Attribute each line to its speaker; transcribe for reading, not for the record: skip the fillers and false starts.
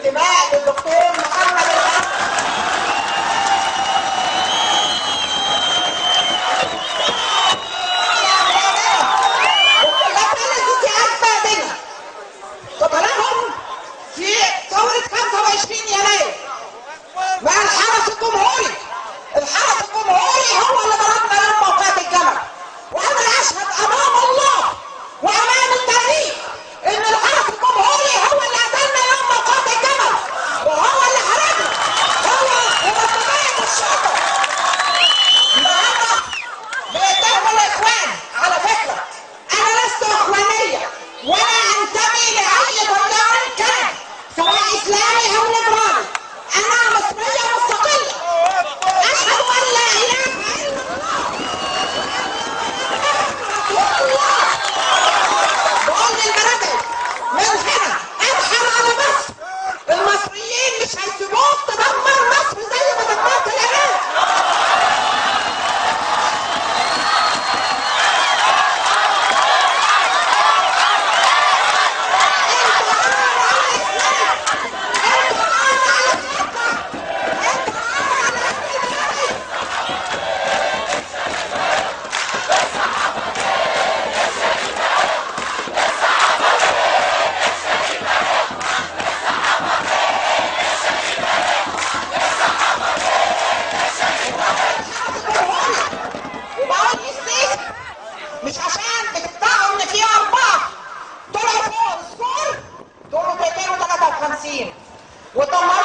Speaker 1: الانتماء للدكتور محمد الحسن. قتلهم في ثورة 25 يناير مع الحرس الجمهوري. الحرس الجمهوري هو اللي ضربنا يوم موقعة الجمل، وانا اشهد امام الله وامام التاريخ ان الحرس الجمهوري هو اللي قتلنا يوم موقعة الجمل، وهو اللي حرقنا، هو ومطلوبية الشرطة. النهارده بيقدموا الاخوان. على فكرة انا لست اخوانية ولا انتمي لاي تيار كان، سواء اسلامي او ليبرالي. انا مصرية مستقلة، اشهد ان لا اله الا الله. بقول للبرادعي من هنا ابحر على مصر، المصريين مش هيسيبوك تدمر مصر زي ما دمرت العراق. مش عشان بتدعوا ان في 4 طلعوا فوق السور دول 253 ودمروا